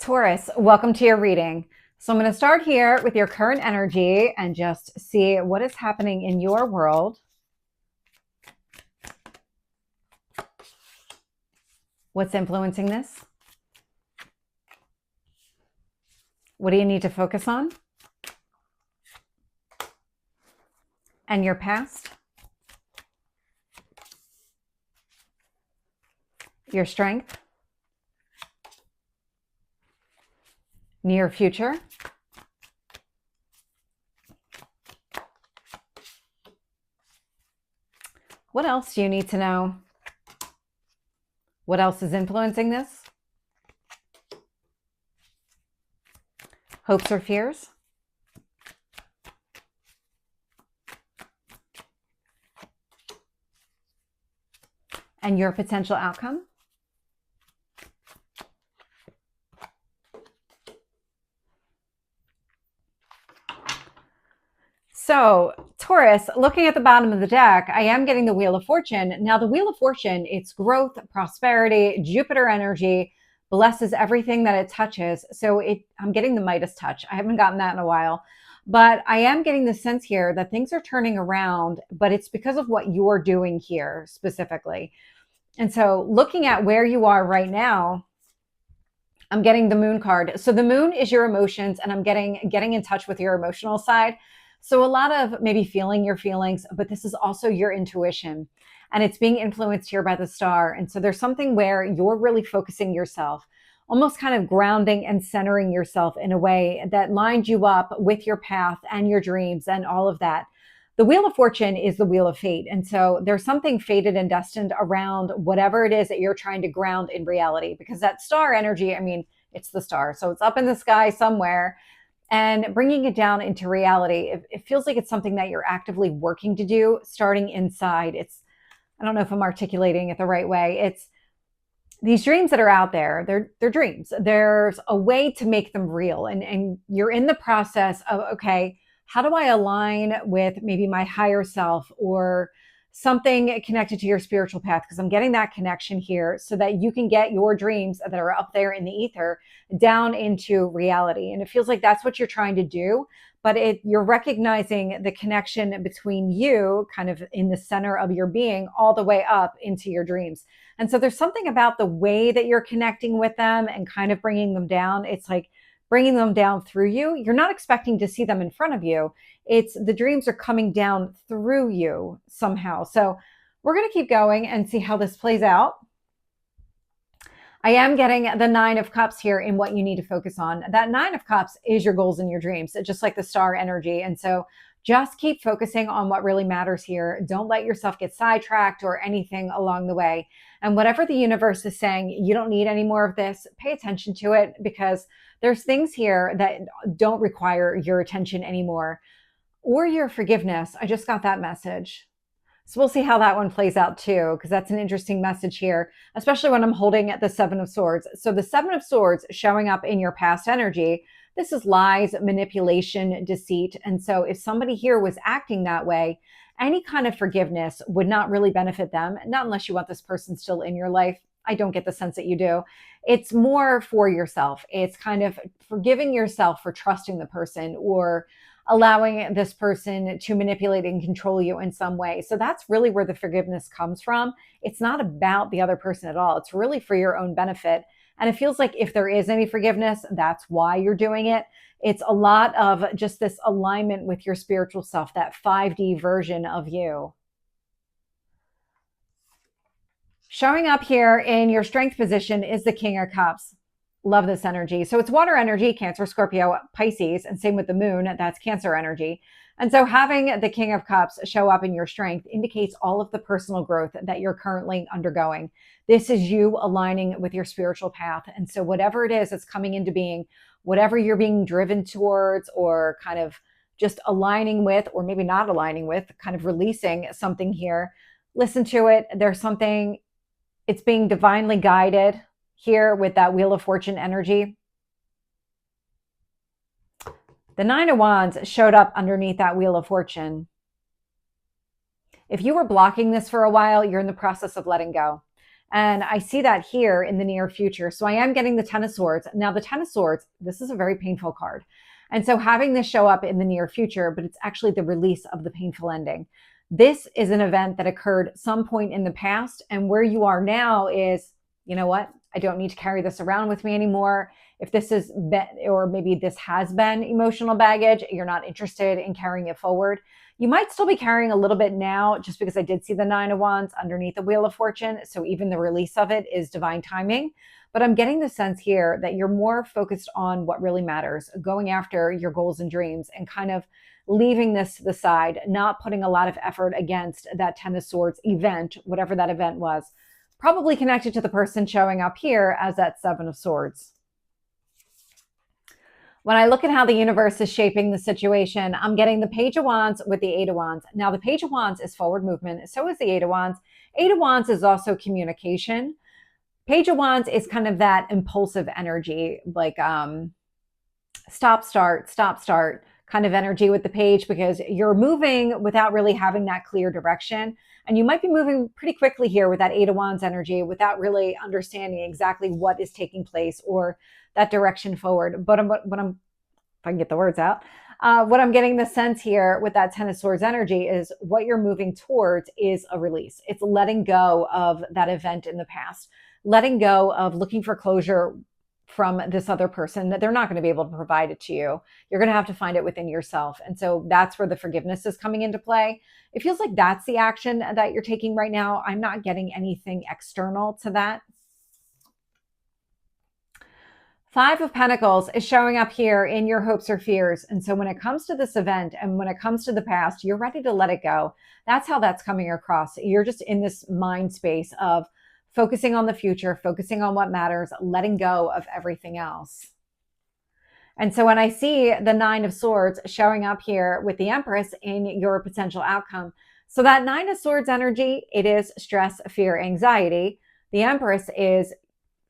Taurus, welcome to your reading. So I'm going to start here with your current energy and just see what is happening in your world. What's influencing this? What do you need to focus on? And your past? Your strength? Near future? What else do you need to know? What else is influencing this? Hopes or fears? And your potential outcome? So Taurus, looking at the bottom of the deck, I am getting the Wheel of Fortune. Now the Wheel of Fortune, it's growth, prosperity, Jupiter energy, blesses everything that it touches. So I'm getting the Midas touch. I haven't gotten that in a while, but I am getting the sense here that things are turning around, but it's because of what you're doing here specifically. And so looking at where you are right now, I'm getting the Moon card. So the Moon is your emotions, and I'm getting in touch with your emotional side. So a lot of maybe feeling your feelings, but this is also your intuition, and it's being influenced here by the star. And so there's something where you're really focusing yourself, almost kind of grounding and centering yourself in a way that lines you up with your path and your dreams and all of that. The Wheel of Fortune is the wheel of fate. And so there's something fated and destined around whatever it is that you're trying to ground in reality, because that star energy, I mean, it's the star. So it's up in the sky somewhere. And bringing it down into reality, it feels like it's something that you're actively working to do, starting inside. I don't know if I'm articulating it the right way. It's these dreams that are out there, they're dreams. There's a way to make them real. And you're in the process of, okay, how do I align with maybe my higher self or something connected to your spiritual path? Because I'm getting that connection here so that you can get your dreams that are up there in the ether down into reality. And it feels like that's what you're trying to do, but you're recognizing the connection between you kind of in the center of your being all the way up into your dreams. And so there's something about the way that you're connecting with them and kind of bringing them down. It's like bringing them down through you. You're not expecting to see them in front of you. It's the dreams are coming down through you somehow. So we're going to keep going and see how this plays out. I am getting the Nine of Cups here in what you need to focus on. That Nine of Cups is your goals and your dreams, just like the star energy. And so just keep focusing on what really matters here. Don't let yourself get sidetracked or anything along the way. And whatever the universe is saying, you don't need any more of this, pay attention to it, because there's things here that don't require your attention anymore, or your forgiveness. I just got that message. So we'll see how that one plays out too, because that's an interesting message here, especially when I'm holding the Seven of Swords. So the Seven of Swords showing up in your past energy, this is lies, manipulation, deceit. And so if somebody here was acting that way, any kind of forgiveness would not really benefit them, not unless you want this person still in your life. I don't get the sense that you do. It's more for yourself. It's kind of forgiving yourself for trusting the person or allowing this person to manipulate and control you in some way. So that's really where the forgiveness comes from. It's not about the other person at all. It's really for your own benefit. And it feels like if there is any forgiveness, that's why you're doing it. It's a lot of just this alignment with your spiritual self, that 5D version of you. Showing up here in your strength position is the King of Cups. Love this energy. So it's water energy, Cancer, Scorpio, Pisces, and same with the moon, that's Cancer energy. And so having the King of Cups show up in your strength indicates all of the personal growth that you're currently undergoing. This is you aligning with your spiritual path. And so whatever it is that's coming into being, whatever you're being driven towards or kind of just aligning with, or maybe not aligning with, kind of releasing something here, listen to it. There's something, it's being divinely guided here with that Wheel of Fortune energy. The Nine of Wands showed up underneath that Wheel of Fortune. If you were blocking this for a while, you're in the process of letting go. And I see that here in the near future. So I am getting the Ten of Swords. Now, the Ten of Swords, this is a very painful card. And so having this show up in the near future, but it's actually the release of the painful ending. This is an event that occurred some point in the past. And where you are now is, you know what? I don't need to carry this around with me anymore. If this is, or maybe this has been emotional baggage, you're not interested in carrying it forward. You might still be carrying a little bit now, just because I did see the Nine of Wands underneath the Wheel of Fortune. So even the release of it is divine timing. But I'm getting the sense here that you're more focused on what really matters, going after your goals and dreams, and kind of leaving this to the side, not putting a lot of effort against that Ten of Swords event, whatever that event was, probably connected to the person showing up here as that Seven of Swords. When I look at how the universe is shaping the situation, I'm getting the Page of Wands with the Eight of Wands. Now, the Page of Wands is forward movement. So is the Eight of Wands. Eight of Wands is also communication. Page of Wands is kind of that impulsive energy, like stop, start kind of energy with the page, because you're moving without really having that clear direction. And you might be moving pretty quickly here with that Eight of Wands energy without really understanding exactly what is taking place or that direction forward. But if I can get the words out, what I'm getting the sense here with that Ten of Swords energy is what you're moving towards is a release. It's letting go of that event in the past, letting go of looking for closure from this other person that they're not going to be able to provide it to you. You're going to have to find it within yourself. And so that's where the forgiveness is coming into play. It feels like that's the action that you're taking right now. I'm not getting anything external to that. Five of Pentacles is showing up here in your hopes or fears. And so when it comes to this event and when it comes to the past, you're ready to let it go. That's how that's coming across. You're just in this mind space of focusing on the future, focusing on what matters, letting go of everything else. And so when I see the Nine of Swords showing up here with the Empress in your potential outcome, so that Nine of Swords energy, it is stress, fear, anxiety. The Empress is,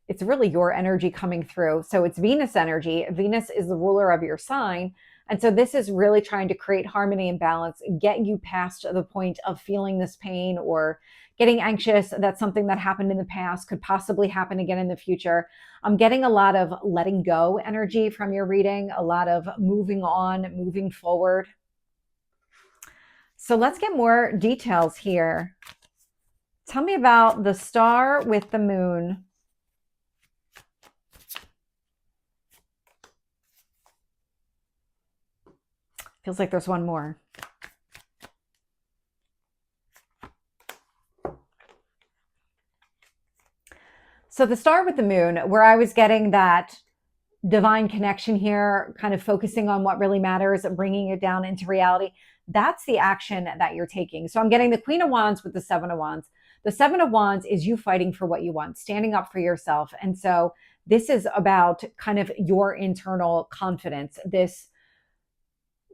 it's really your energy coming through. So it's Venus energy. Venus is the ruler of your sign. And so this is really trying to create harmony and balance, get you past the point of feeling this pain or getting anxious that something that happened in the past could possibly happen again in the future. I'm getting a lot of letting go energy from your reading, a lot of moving on, moving forward. So let's get more details here. Tell me about the Star with the Moon. Feels like there's one more. So the Star with the Moon, where I was getting that divine connection here, kind of focusing on what really matters, bringing it down into reality, that's the action that you're taking. So I'm getting the Queen of Wands with the Seven of Wands. The Seven of Wands is you fighting for what you want, standing up for yourself. And so this is about kind of your internal confidence, this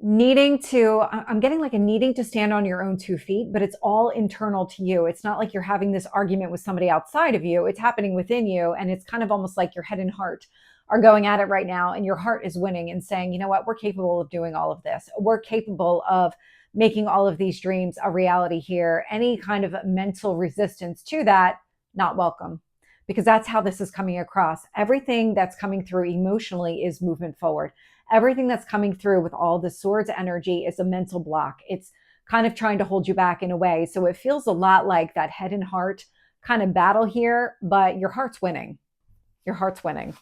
needing to, I'm getting like a needing to stand on your own 2 feet, but it's all internal to you. It's not like you're having this argument with somebody outside of you. It's happening within you. And it's kind of almost like your head and heart are going at it right now. And your heart is winning and saying, you know what, we're capable of doing all of this. We're capable of making all of these dreams a reality here. Any kind of mental resistance to that, not welcome. Because that's how this is coming across. Everything that's coming through emotionally is movement forward. Everything that's coming through with all the swords energy is a mental block. It's kind of trying to hold you back in a way. So it feels a lot like that head and heart kind of battle here, but your heart's winning. Your heart's winning.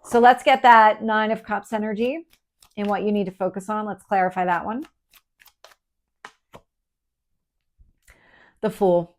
So let's get that Nine of Cups energy and what you need to focus on. Let's clarify that one. The Fool.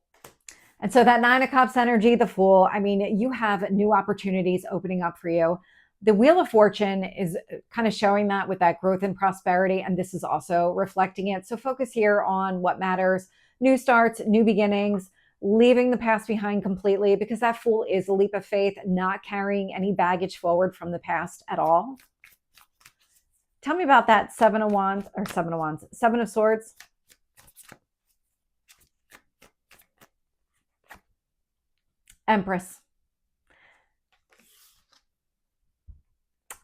And so that Nine of Cups energy, the Fool, I mean, you have new opportunities opening up for you. The Wheel of Fortune is kind of showing that with that growth and prosperity, and this is also reflecting it. So focus here on what matters, new starts, new beginnings, leaving the past behind completely, because that Fool is a leap of faith, not carrying any baggage forward from the past at all. Tell me about that Seven of Swords. Empress.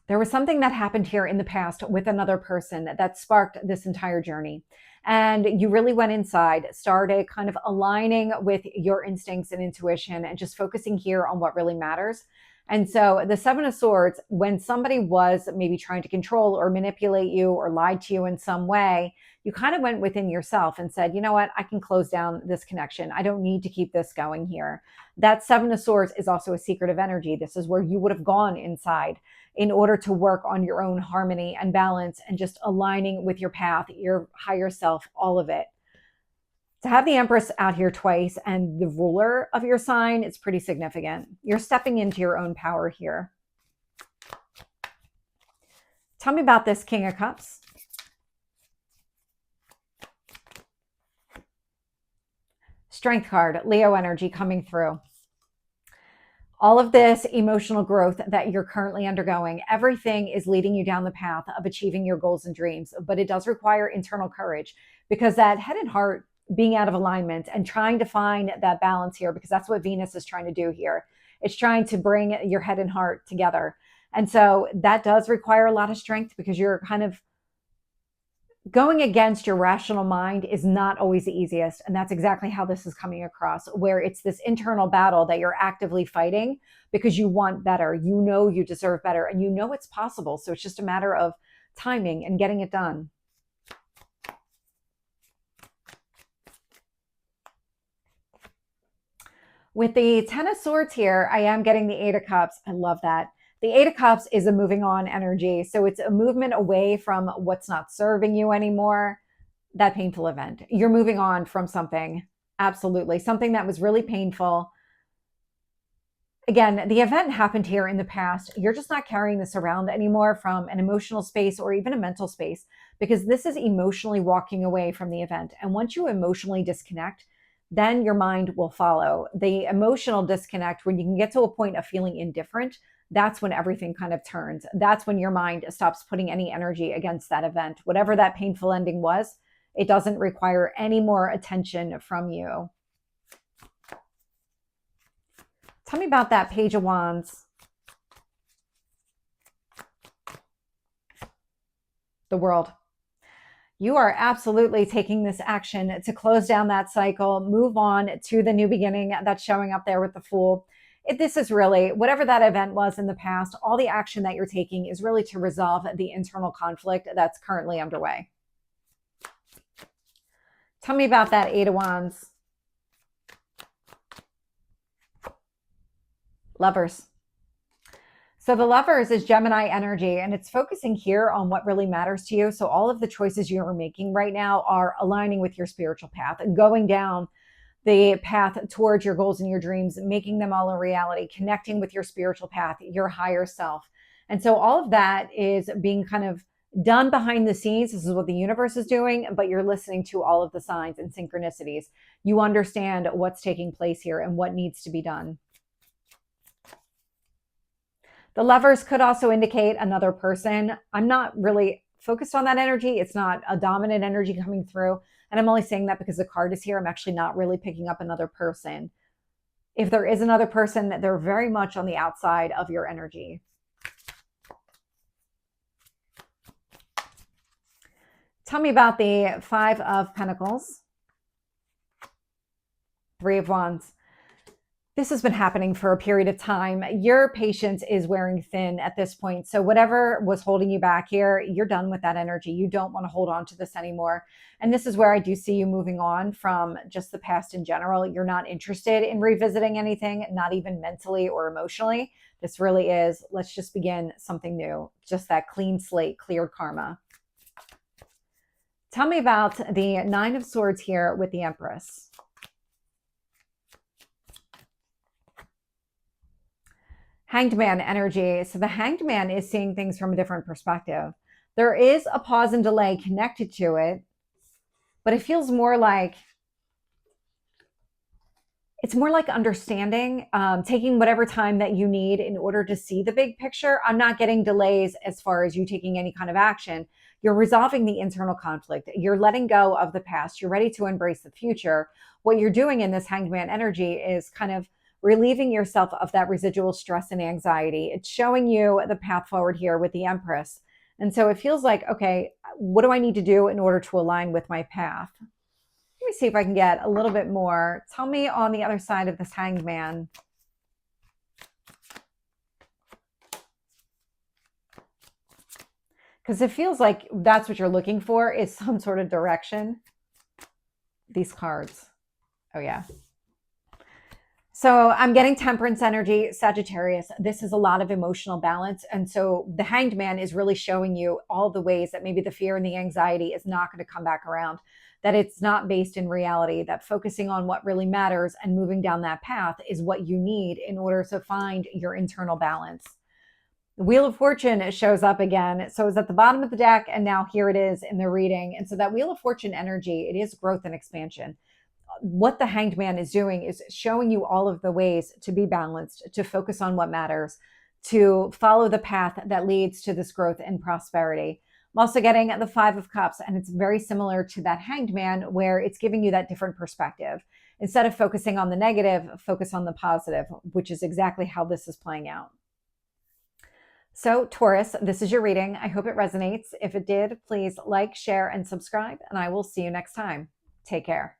There was something that happened here in the past with another person that sparked this entire journey. And you really went inside, started kind of aligning with your instincts and intuition and just focusing here on what really matters. And so the Seven of Swords, when somebody was maybe trying to control or manipulate you or lied to you in some way, you kind of went within yourself and said, you know what, I can close down this connection. I don't need to keep this going here. That Seven of Swords is also a secretive energy. This is where you would have gone inside in order to work on your own harmony and balance and just aligning with your path, your higher self, all of it. To have the Empress out here twice and the ruler of your sign, it's pretty significant. You're stepping into your own power here. Tell me about this King of Cups. Strength card, Leo energy coming through. All of this emotional growth that you're currently undergoing, everything is leading you down the path of achieving your goals and dreams, but it does require internal courage, because that head and heart being out of alignment and trying to find that balance here, because that's what Venus is trying to do here. It's trying to bring your head and heart together. And so that does require a lot of strength, because you're kind of going against your rational mind is not always the easiest. And that's exactly how this is coming across, where it's this internal battle that you're actively fighting because you want better. You know you deserve better, and you know it's possible. So it's just a matter of timing and getting it done. With the Ten of Swords here, I am getting the Eight of Cups. I love that. The Eight of Cups is a moving on energy. So it's a movement away from what's not serving you anymore, that painful event. You're moving on from something, absolutely. Something that was really painful. Again, the event happened here in the past. You're just not carrying this around anymore from an emotional space or even a mental space, because this is emotionally walking away from the event. And once you emotionally disconnect, then your mind will follow. The emotional disconnect, when you can get to a point of feeling indifferent, that's when everything kind of turns. That's when your mind stops putting any energy against that event. Whatever that painful ending was, it doesn't require any more attention from you. Tell me about that Page of Wands. The World. You are absolutely taking this action to close down that cycle, move on to the new beginning that's showing up there with the Fool. This is really, whatever that event was in the past, all the action that you're taking is really to resolve the internal conflict that's currently underway. Tell me about that Eight of Wands. Lovers. So the Lovers is Gemini energy, and it's focusing here on what really matters to you. So all of the choices you're making right now are aligning with your spiritual path and going down the path towards your goals and your dreams, making them all a reality, connecting with your spiritual path, your higher self. And so all of that is being kind of done behind the scenes. This is what the universe is doing, but you're listening to all of the signs and synchronicities. You understand what's taking place here and what needs to be done. The Lovers could also indicate another person. I'm not really focused on that energy. It's not a dominant energy coming through. And I'm only saying that because the card is here. I'm actually not really picking up another person. If there is another person, they're very much on the outside of your energy. Tell me about the Five of Pentacles. Three of Wands. This has been happening for a period of time. Your patience is wearing thin at this point. So whatever was holding you back here, you're done with that energy. You don't want to hold on to this anymore. And this is where I do see you moving on from just the past in general. You're not interested in revisiting anything, not even mentally or emotionally. This really is, let's just begin something new. Just that clean slate, clear karma. Tell me about the Nine of Swords here with the Empress. Hanged Man energy. So the Hanged Man is seeing things from a different perspective. There is a pause and delay connected to it, but it feels more like, it's more like understanding, taking whatever time that you need in order to see the big picture. I'm not getting delays as far as you taking any kind of action. You're resolving the internal conflict. You're letting go of the past. You're ready to embrace the future. What you're doing in this Hanged Man energy is kind of relieving yourself of that residual stress and anxiety. It's showing you the path forward here with the Empress. And so it feels like, okay, what do I need to do in order to align with my path? Let me see if I can get a little bit more. Tell me on the other side of this Hanged Man. Because it feels like that's what you're looking for, is some sort of direction. These cards. Oh, yeah. So I'm getting Temperance energy, Sagittarius. This is a lot of emotional balance. And so the Hanged Man is really showing you all the ways that maybe the fear and the anxiety is not going to come back around, that it's not based in reality, that focusing on what really matters and moving down that path is what you need in order to find your internal balance. The Wheel of Fortune shows up again. So it's at the bottom of the deck, and now here it is in the reading. And so that Wheel of Fortune energy, it is growth and expansion. What the Hanged Man is doing is showing you all of the ways to be balanced, to focus on what matters, to follow the path that leads to this growth and prosperity. I'm also getting the Five of Cups, and it's very similar to that Hanged Man, where it's giving you that different perspective. Instead of focusing on the negative, focus on the positive, which is exactly how this is playing out. So Taurus, this is your reading. I hope it resonates. If it did, please like, share, and subscribe, and I will see you next time. Take care.